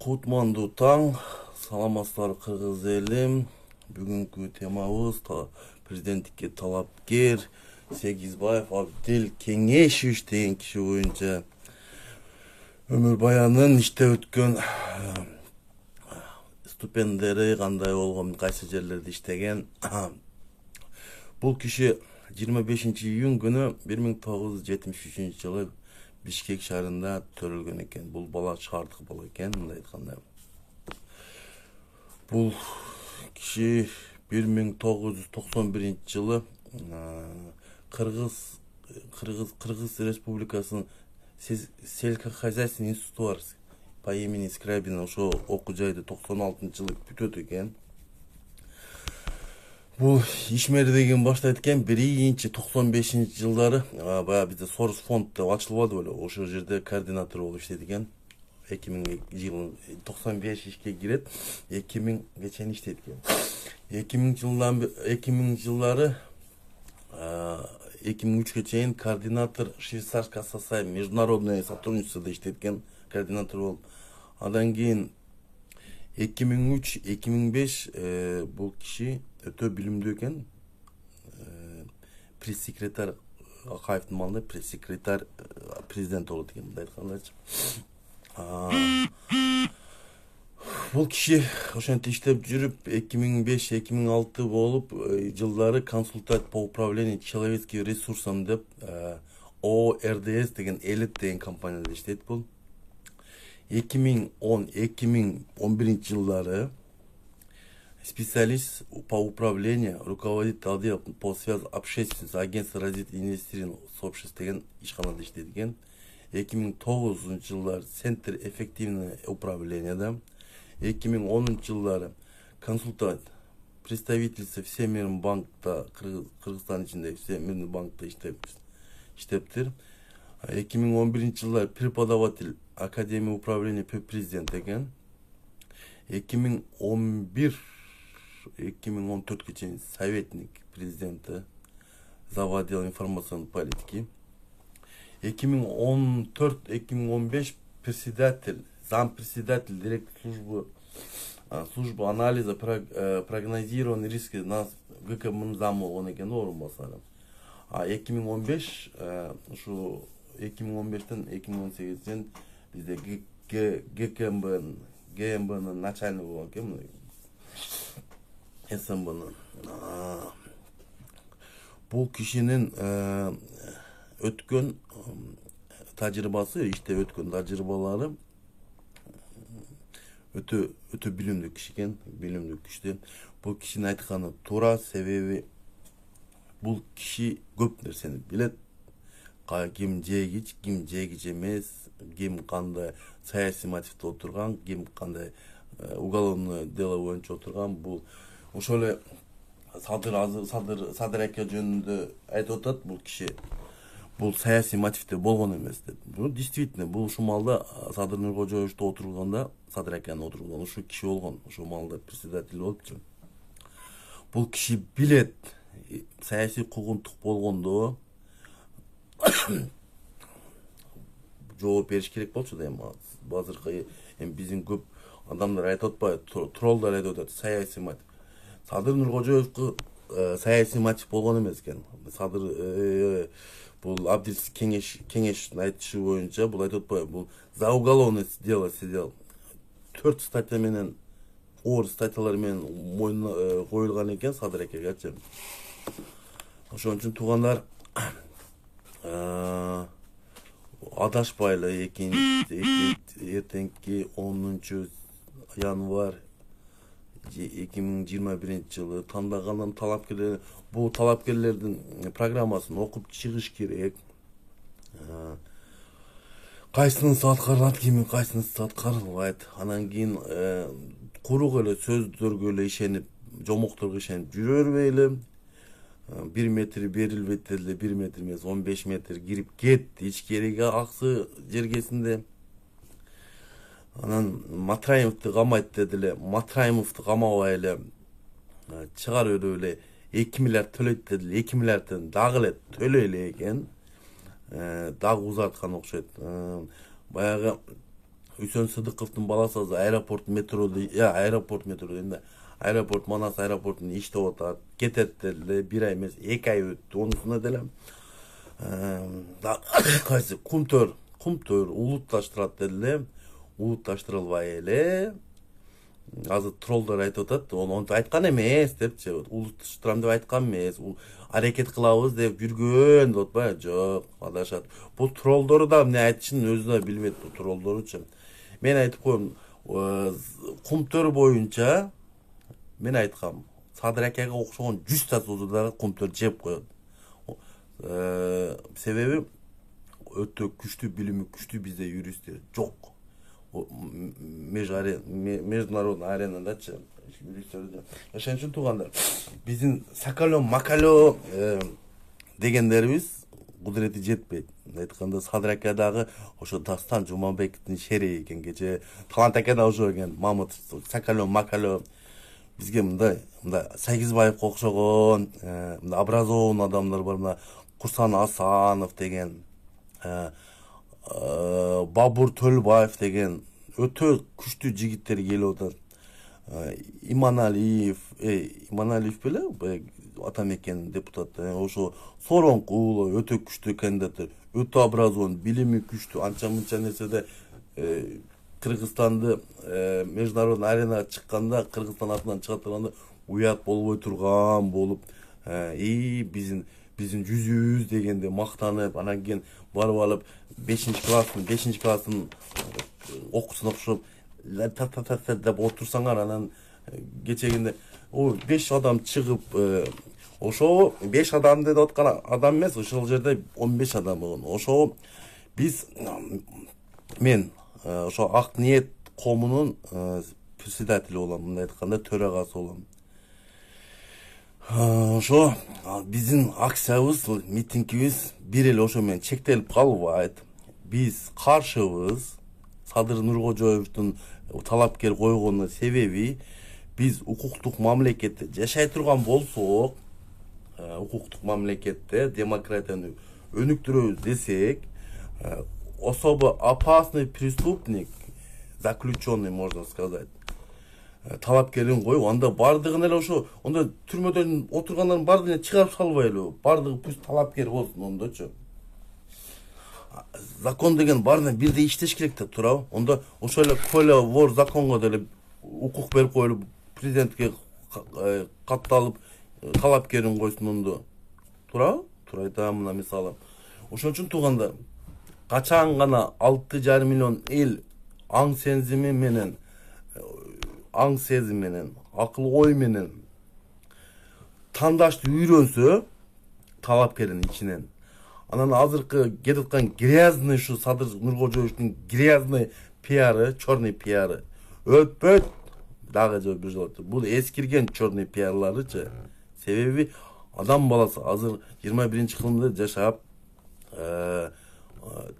Кутмандуу таң, саламатсыздар кыргыз элим. Бүгүнкү темабыз президенттикке талапкер Сегизбаев Абдил Кеңешевич деген киши боюнча өмүр баянын, иште өткөн ступендери кандай болгон, кайсы жерлерде иштеген. Бул киши 25-июнь күнү 1973 жылы Бишкек шаарында төрөлгөн экен. Бул бала шаардык бала экен, мындай айтканда. Бул киши 1991 жылы Кыргыз Республикасынын сельскохозяйственный институту бар по имени Скрябина. Ошо окуу жайды 96 жылы бүтөт экен. Бул ишмердигин баштайт экен. 95 жылдары баягы бизде Сорос фонд деп ачылбады беле. Ошол жерде координатор болуп иштейт экен. 2000 жылы 95 ишке кирет, 2000 чейин иштейт экен. 2000 жылдары 2003 чейин координатор Швейцарская ассоциация международное сотрудничество иштейт экен, координатор болуп. Андан кийин 2003-2005 бул киши өтө билимдүү экен. Пресс-секретарь Акаевдин малында пресс-секретарь президент болот экен, мындай айткандачы. Бул киши ошентип иштеп жүрүп 2005-2006 болуп жылдары консультант по управлению человеческими ресурсами деп ОРДС деген Элит деген компанияда иштейт. Бул 2010-2011 жылдары специалист по управлению, руководитель отдела по связи общественности агентства развития инвестиций сообществ деген ишканада иштейт экен. 2009 жылдары Центр эффективного управления, 2010 жылдары консультант представительство Всемирный банкта, Кыргызстан ичинде Всемирный банкта иштептир. 2011 жылдары преподаватель Академия управления президент экен. 2011-2014 чейин советник президента зав. Отдел информационной политики. 2014-2015 председатель, зампредседатель директор службы анализа прогнозированных рисков на ГКМ замы болгон экен, орунбасары. 2015 ушу 2015тен 2018 бизде ГМБнын начальник болгон экен, СМБнын. Бул кишинин өткөн тажрыйбасы, иште өткөн тажрыйбалары өтө билимдүү киши экен, билимдүү киши. Бул кишинин айтканы туура, себеби бул киши көп нерсени билет. Ким жегич, ким жегич эмес, ким кандай саясий мотивде отурган, ким кандай уголовное дело боюнча отурган. Бул ошол эле Садыр аке жөнүндө айтып атат бул киши. Бул саясий мотивде болгон эмес деп. Бул действительно бул ушул малда Садыр Нуркожоевичте отурганда, Садыр акенин отурганда ушул киши болгон, ушул малда председатель болупчу. Бул киши билет, саясий куугунтук болгондо жооп бериш керек болчу да. Эми азыркы биздин көп адамдар айтып атпайбы, троллдар айтып атат, саясий мотив. Садыр Нуркожоевко саясий мотив болгон эмес экен. Садыр бул Абдил Кеңешевичтин айтышы боюнча бул айтып атпайбы, бул за уголовное дело сидел. 4 статья менен, оор статьялар менен мойнуна коюлган экен Садыр акегечи. Ошон үчүн туугандар адашпайлы, эртеңки 10 январь 2021 жылы тандаган талапкерлер, бул талапкерлердин программасын окуп чыгыш керек. Кайсынысы аткарылат, кимин кайсынысы аткарылбайт. Анан кийин курук эле сөздөргө эле ишенип, жомокторго ишенип жүрө бербейли. 1 метр берилбейт эле, 1 метр эмес, 15 метр кирип кет, ичкериге аксы жергесинде. Анан Матраимовду камайт дедиле, Матраимовду камабай эле чыгарып эле 2 миллиард төлөйт дедиле, 2 миллиардтан дагы эле төлөй эле экен. Дагы узаткан окшойт. Баягы Үсөн Сыдыковдун баласы азыр аэропорт метрода, аэропорт метро дейм, аэропорт Манас аэропортунда иштеп атат. Кетет деле, 1 ай эмес, 2 ай өттү. Онусунда деле кайсы Кумтөр улутташтырат деле, улутташтырылбай эле. Азыр троллор айтып атат, onu айткан эмес депчи, улутташтырам деп айткан эмес, аракет кылабыз деп жүргөн деп атпайбы? Жок, адашат. Бул троллдору да эмне айтышын өзү да билбейт, бул троллдоручу. Мен айтып коем, Кумтөр боюнча мен айткам, Садыр акеге окшогон 100 та дагы Кумтөр жеп коет. Себеби өтө күчтүү билими, күчтүү бизде юристтер жок. Международный аренадачы юристтерди. Ошон үчүн туугандар, биздин Сакалөө, Макалөө дегендерибиз кудурети жетпейт. Айтканда Садыр аке дагы ошо Дастан Жумабековдун шери экен, кече Талант аке да ошо экен, Мамыт, Сакалөө, Макалөө. Бизге мындай Сайгизбаевге окшогон, образованный адамдар бар, мына Курсан Асанов деген, Бабур Төлбаев деген өтө күчтүү жигиттер келип атат. Иманалиев беле, Атамекен депутат, ошо Сооронкулов өтө күчтүү кандидаттар, өтө образован, билими күчтүү, анча-мынча нерседе Кыргызстанды международный аренага чыкканда, Кыргызстан атынан чыга турганда уят болбой турган болуп, биздин жүзүбүз дегенде мактанып, анан кийин барып алып 5-класстын окуусун окшоп деп отурсаңар, анан кечегинде 5 адам чыгып, ошо 5 адам деп аткан адам эмес, ошол жерде 15 адам болгон. Ошо мен ошо Ак Ниет коомунун председатели болом, мындай айтканда төрагасы болом. Ошо биздин акциябыз, митингибиз бир эле ошо менен чектелип калбайт. Биз каршыбыз. Садыр Нуркожоевдун талапкер койгонун себеби, биз укуктук мамлекетте жашай турган болсок, укуктук мамлекетте демократияны өнүктүрөбүз десек, особо опасный преступник, заключенный, можно сказать, талапкерин коюп, анда бардыгын эле ошо, онда түрмөдөн отургандардын бардыгын чыгарып салбайлы, бардыгы пусть талапкер болсун ондочу. Закон деген баарына бирдей иштеш керек деп турабы? Онда ошо эле Коля вор законго деле укук берип коюлуп, президентке катталып, талапкерин койсун ондо. Турабы? Тура айтам, мына мисалы. Ошон үчүн туугандар, качан гана 6,5 миллион эл аң сезими менен, акыл ой менен тандашты үйрөнсө, талапкердин ичинен, анан азыркы кетип аткан грязный ушу Садыр Нуркожоевдун грязный пиары, черный пиары өтпөйт, дагы бир жолу. Бул эскирген черный пиарларычы. Себеби адам баласы азыр 21-кылымда жашап,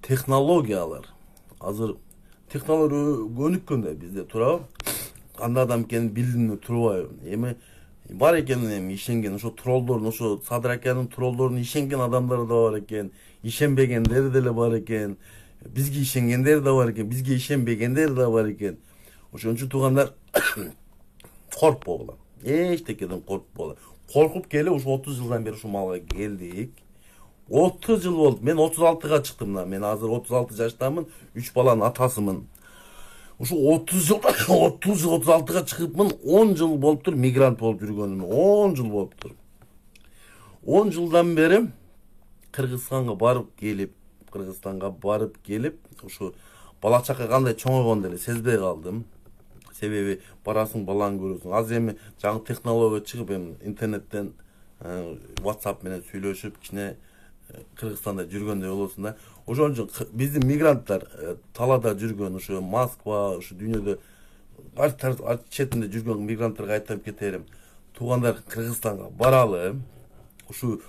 технологиялар азыр өнүккөн да бизде, турабы? Кандай адам экенин билдим турбайбы? Эми бар экен, эми ишенген, ошо троллдордун, ошо Садыр акенин троллдордун ишенген адамдары да бар экен, ишенбегендер деле бар экен, бизге ишенгендер да бар экен, бизге ишенбегендер да бар экен. Ошон үчүн туугандар, коркпогула, эчтекеден коркпогула. Коркуп келип, ушу 30 жылдан бери ушул малга келдик. 30 жыл болду. Мен 36-га чыктым да. Мен азыр 36 жаштамын, 3 баланын атасымын. Ушу 30 жыл 36-га чыгыпмын, 10 жыл болуптур мигрант болуп жүргөнүм. 10 жыл болуптур. 10 жылдан бери Кыргызстанга барып келип, ушу бала чака кандай чоңойгон деле сезбей калдым. Себеби барасың, баланы көрөсүң. Азыр эми жаңы технология чыгып, эми интернеттен WhatsApp менен сүйлөшүп, кичине Кыргызстанда жүргөндөй болосуң да. Ошон үчүн биздин мигранттар талада жүргөн, ушу Москва, ушу дүйнөдө ар четинде жүргөн мигранттарга айтып кетерим. Туугандар, Кыргызстанга баралы. Ушу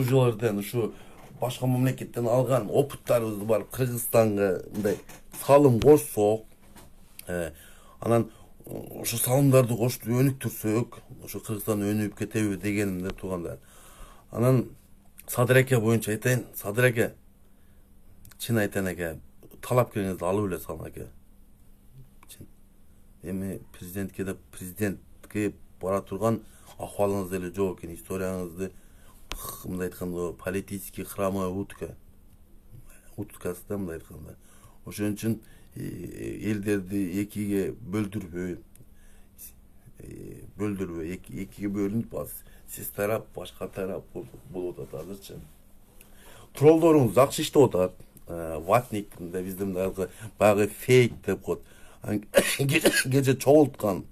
жолдон, ушу башка мамлекеттен алган опыттарыбызды барып Кыргызстанга мындай салым кошсок, анан ошо салымдарды кошуп өнүктүрсөк, ошо Кыргызстан өнүгүп кетеби дегенимде, туугандар. Анан Садыр аке боюнча айтайын. Садыр аке, чын айтайын аке, талапкериңизди алып эле салың аке. эми президентке бара турган акыбалыңыз деле жок экен, историяңызды мындай айтканда политический хромая уткасы да мындай айтканда. Ошон үчүн элдерди экиге бөлдүрбөй, экиге бөлүнүп, сиз тарап, башка тарап болуп атат азырчы. Троллоруңуз жакшы иштеп атат. Ватник бизде баягы фейк деп коет. Кече чогулткан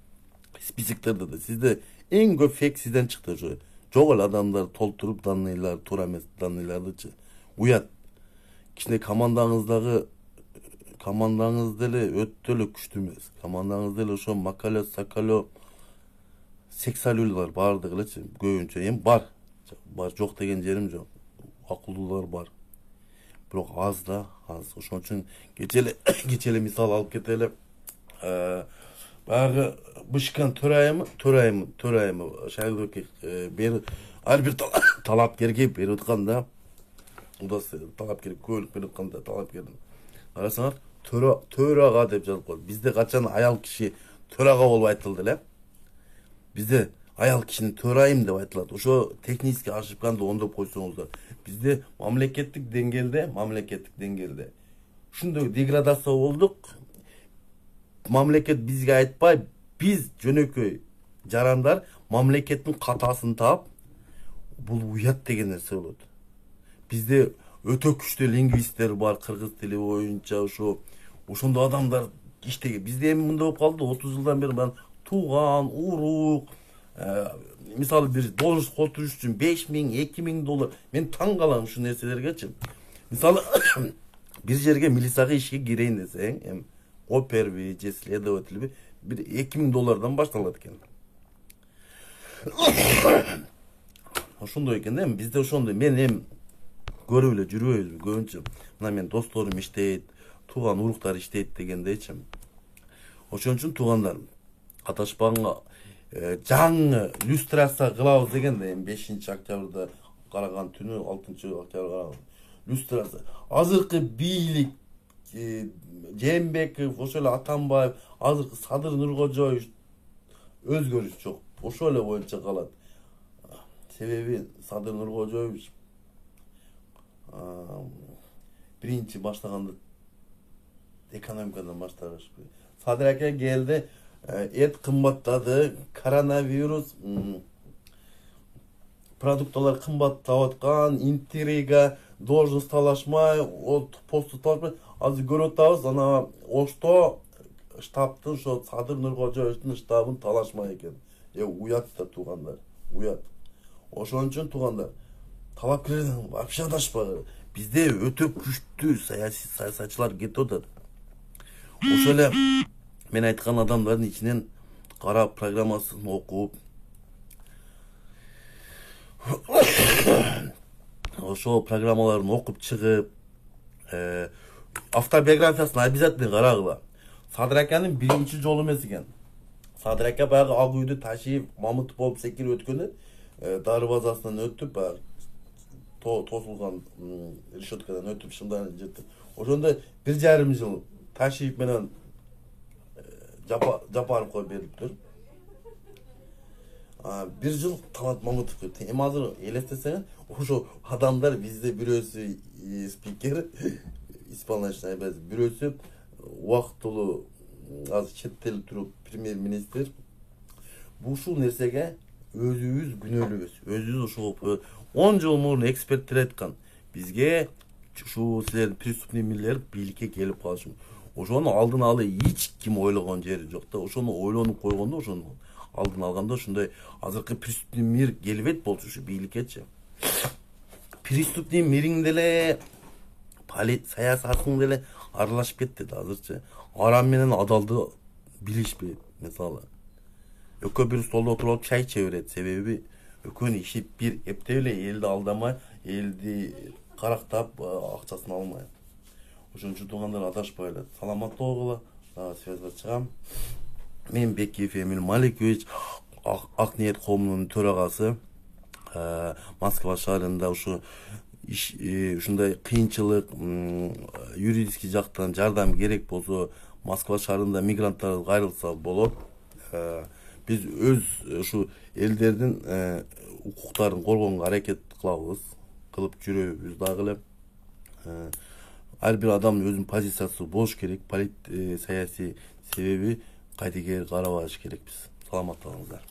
списоктордо да сизде эң көп фейк сизден чыкты. Ошо жок эле адамдар толтуруп данныйлар, туура эмес данныйлардычы. Уят. Кичине командаңыз деле өтө эле күчтүү эмес. Командаңыз деле ошо макале, сакале, сексалюлар бардыгы элечи. Көбүнчө эми бар. Жок деген жерим жок. Акылдуулар бар. Бирок аз да, аз. Ошон үчүн кече эле мисал алып кетели. Баягы Бышкан төрайымы Шайлоки ар бир талапкерге берип атканда, удасы талапкер көбүлүк берип атканда талапкердин карасаңар төрага деп жазып коет. Бизде качан аял киши төрага болуп айтылды эле. Бизде аял кишини төрайым деп айтылат. Ошо технически ошибканы оңдоп койсоңуздар. Бизде мамлекеттик деңгээлде ушундай деградация болдук. Мамлекет бизге айтпай, биз жөнөкөй жарандар мамлекеттин катасын таап, бул уят деген нерсе болот. Бизде өтө күчтүү лингвисттер бар, кыргыз тили боюнча ошондой адамдар иштеген. Бизде эми мындай болуп калды, 30 жылдан бери мен тууган, урук, мисалы бир должность колтуруш үчүн $5000-2000. Мен таң калам ушул нерселергечи. Мисалы бир жерге милицияга ишке кирейин десең, эми оперби же следовательби бир $2000 башталат экен. Ошондой экен да, бизде ошондой. Мен эми көрүп эле жүрбөйбүзбү көбүнчө. Мына мен досторум иштейт, тууган уруктар иштейт дегендейчи. Ошон үчүн туугандар катышпагanga жаңы люстрация кылабыз дегенде, 5-октябрда караган түнү 6-октябрга люстрация. Азыркы бийлик Жээнбеков, ошо эле Атамбаев, азыркы Садыр Нуркожоевич өзгөрүш жок. Ошо эле боюнча калат. Себеби Садыр Нуркожоевич биринчи баштаганда экономикадан баштагыш. Садыр ака келди, эт кымбаттады, коронавирус, продукталар кымбаттап аткан, интрига, должность талашмай, посту талашмай, азыр көрүп атабыз, ана Ошто штабтын, ошо Садыр Нуркожоевичтин штабын талашмай экен. Уят да туугандар, уят. Ошон үчүн туугандар, талапкерлерден вообще адашпагыла. Бизде өтө күчтүү саясатчылар кетип атат. Ошо эле мен айткан адамдардын ичинен карап, программасын окуп, ошо программаларын окуп чыгып, автобиографиясын обязательно карагыла. Садыр аканын биринчи жолу эмес экен. Садыр ака баягы ак үйдү ташип, Мамытов болуп секирип өткөндө, дары базасынан өтүп, тосулган решеткадан өтүп шымдан жетти. Ошондо 1,5 жыл Ташиев менен Жапаровго бериптир. 1 жыл Талат Мамытовго. Эми азыр элестесең, ошо адамдар бизде бирөөсү спикер, исполнительный обязанность, бирөөсү убактылуу азыр четтелип туруп премьер-министр. Ушул нерсеге өзүбүз күнөөлүүбүз. Өзүбүз ошол 10 жыл мурун эксперттер айткан. Бизге ушул силердин преступный мирлер бийликке келип калышы. Ошону алдын ала эч ким ойлогон жери жок да. Ошону ойлонуп койгондо, ошону алдын алганда ошондой азыркы преступный мир келбейт болчу ушу бийликкечи. Преступный мириң деле саясатың деле аралашып кетти да азырчы. Арам менен адалды билишпейт. Мисалы экөө бир столдо отуруп алып чай иче берет. Себеби экөөнү ишип бир эптеп эле элди алдамай, элди карактап акчасын алмай. Ошон үчүн туугандар адашпайлы. Саламаттуу болгула. Связьга чыгам. Мен Бекиев Эмил Маликович, Ак ниет коомунун төрагасы. Москва шаарында ушундай кыйынчылык, юридический жактан жардам керек болсо, Moskva şаарында мигранттар кайрылса болот. Биз өз ушу элдердин укуктарын коргоонго аракет кылып жүрөбүз дагы эле. Ар бир адамдын өзүнүн позициясы болуш керек. Саясий себеби кайдыгер карабаш керекпиз. Саламатта болуңуздар.